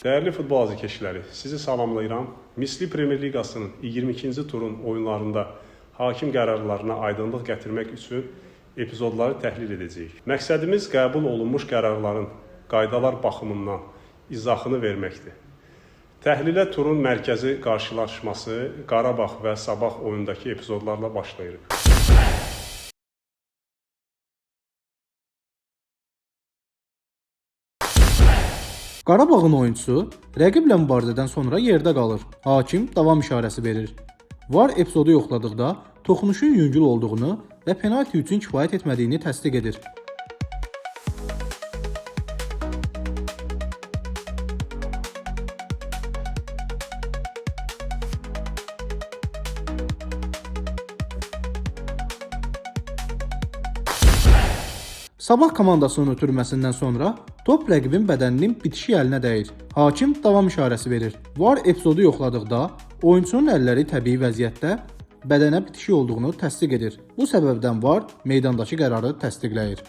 Değerli futbol azarkeşləri, sizi salamlayıram. Misli Premyer Liqasının 22-ci turun oyunlarında hakim qərarlarına aydınlıq gətirmək üçün epizodları təhlil edəcəyik. Məqsədimiz qəbul olunmuş qərarların qaydalar baxımından izahını verməkdir. Təhlilə turun mərkəzi qarşılaşması Qarabağ və Sabah oyundakı epizodlarla başlayırıq. Qarabağın oyuncusu rəqiblə mübarizədən sonra yerdə qalır. Hakim davam işarəsi verir. VAR epizodu yoxladıqda toxunuşun yüngül olduğunu və penalti üçün kifayət etmədiyini təsdiq edir. Sabah komandasının ötürməsindən sonra top rəqibin bədəninin bitişik əlinə dəyir. Hakim davam işarəsi verir. VAR epizodu yoxladıqda oyunçunun əlləri təbii vəziyyətdə bədənə bitişik olduğunu təsdiq edir. Bu səbəbdən VAR meydandakı qərarı təsdiqləyir.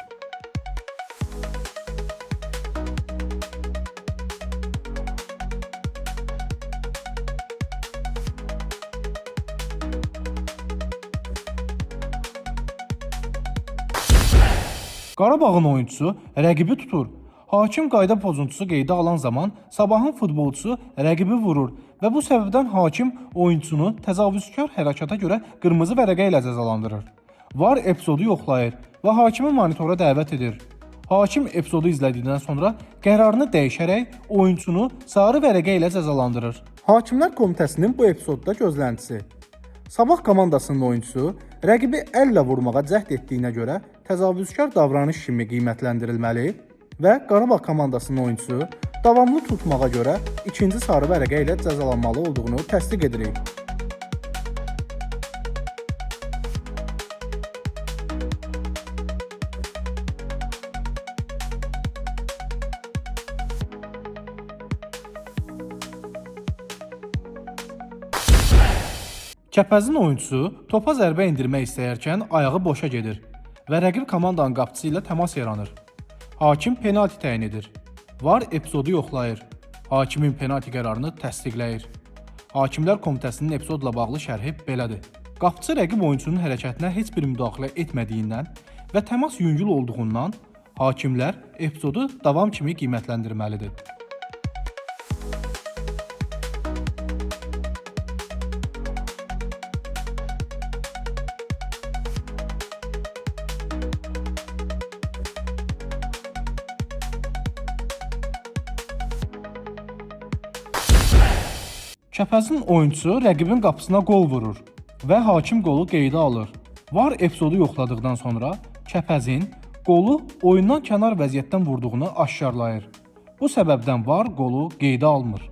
Qarabağın oyuncusu rəqibi tutur. Hakim qayda pozuntusu qeydə alan zaman Sabahın futbolçusu rəqibi vurur və bu səbəbdən hakim oyuncusunu təcavüzkar hərəkata görə qırmızı vərəqə ilə cəzalandırır. VAR epizodu yoxlayır və hakimi monitora dəvət edir. Hakim epizodu izlədikdən sonra qərarını dəyişərək oyuncusunu sarı vərəqə ilə cəzalandırır. Hakimlər Komitəsinin bu epizodda gözləntisi: Sabah komandasının oyuncusu rəqibi əllə vurmağa cəhd etdiyinə görə təcavüzkar davranış kimi qiymətləndirilməli və Qarabağ komandasının oyuncusu davamlı tutmağa görə ikinci sarı vərəqə ilə cəzalanmalı olduğunu təsdiq edirik. Kəpəzin oyuncusu topa zərbə endirmək istəyərkən ayağı boşa gedir və rəqib komandanın qapıçısı ilə təmas yaranır. Hakim penalti təyin edir. VAR epizodu yoxlayır. Hakimin penalti qərarını təsdiqləyir. Hakimlər Komitəsinin epizodla bağlı şərhi belədir. Qapıçı rəqib oyunçunun hərəkətinə heç bir müdaxilə etmədiyindən və təmas yüngül olduğundan hakimlər epizodu davam kimi qiymətləndirməlidir. Kəpəzin oyuncusu rəqibin qapısına qol vurur və hakim qolu qeydə alır. VAR epizodu yoxladıqdan sonra Kəpəzin qolu oyundan kənar vəziyyətdən vurduğunu aşkarlayır. Bu səbəbdən VAR qolu qeydə almır.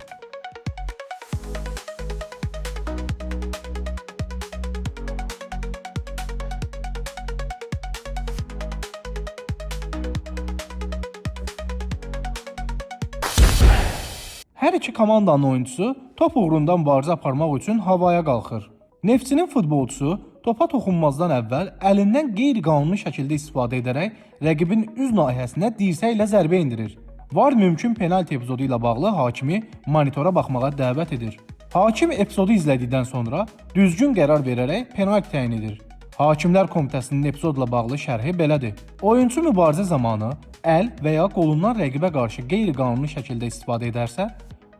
Hər iki komandanın oyuncusu top uğrunda mübarizə aparmaq üçün havaya qalxır. Neftçinin futbolçusu topa toxunmazdan əvvəl əlindən qeyri-qanuni şəkildə istifadə edərək rəqibin üz nahiyəsinə dirsə ilə zərbə endirir. VAR mümkün penalti epizodu ilə bağlı hakimi monitora baxmağa dəvət edir. Hakim epizodu izlədikdən sonra düzgün qərar verərək penalti təyin edir. Hakimlər Komitəsinin epizodla bağlı şərhi belədir. Oyunçu mübarizə zamanı əl və ya qolundan rəqibə qarşı qeyri-qanuni şəkildə istifadə edərsə,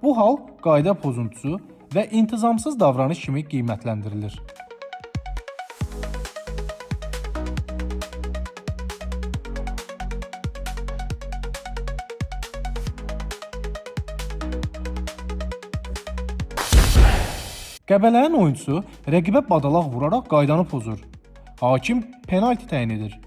bu hal qayda pozuntusu və intizamsız davranış kimi qiymətləndirilir. Qəbələnin oyuncusu rəqibə badalaq vuraraq qaydanı pozur. Hakim penalti təyin edir.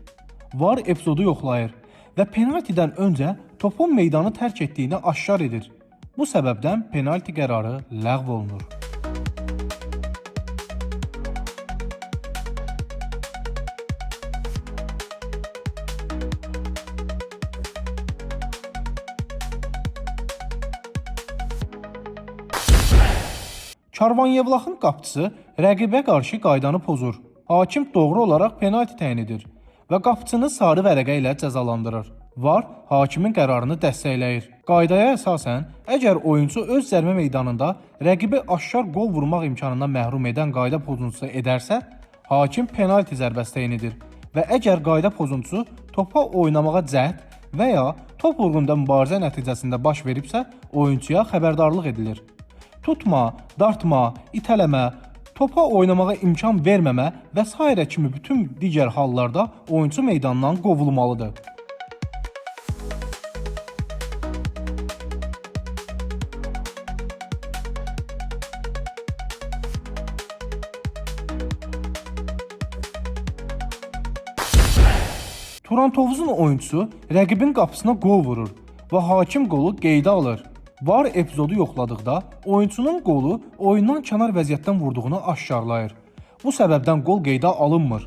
VAR epizodu yoxlayır və penaltidən öncə topun meydanı tərk etdiyini aşkar edir. Bu səbəbdən penalti qərarı ləğv olunur. Karvanyevlaxın qapıçısı rəqibə qarşı qaydanı pozur. Hakim doğru olaraq penalti təyin edir və qapıçını sarı vərəqə ilə cəzalandırır. VAR hakimin qərarını dəstəkləyir. Qaydaya əsasən, əgər oyunçu öz zərbə meydanında rəqibi aşkar qol vurmaq imkanından məhrum edən qayda pozuntusu edərsə, hakim penalti zərbəsi təyin edir və əgər qayda pozuntusu topa oynamağa cəhd və ya top uğrunda mübarizə nəticəsində baş veribsə, oyunçuya xəbərdarlıq edilir. Tutma, dartma, itələmə, topa oynamağa imkan verməmə və s. kimi bütün digər hallarda oyunçu meydandan qovulmalıdır. Turan Tovuzun oyunçusu rəqibin qapısına qol vurur və hakim qolu qeydə alır. VAR epizodu yoxladıqda oyunçunun qolu oyundan kənar vəziyyətdən vurduğunu aşkarlayır. Bu səbəbdən qol qeydə alınmır.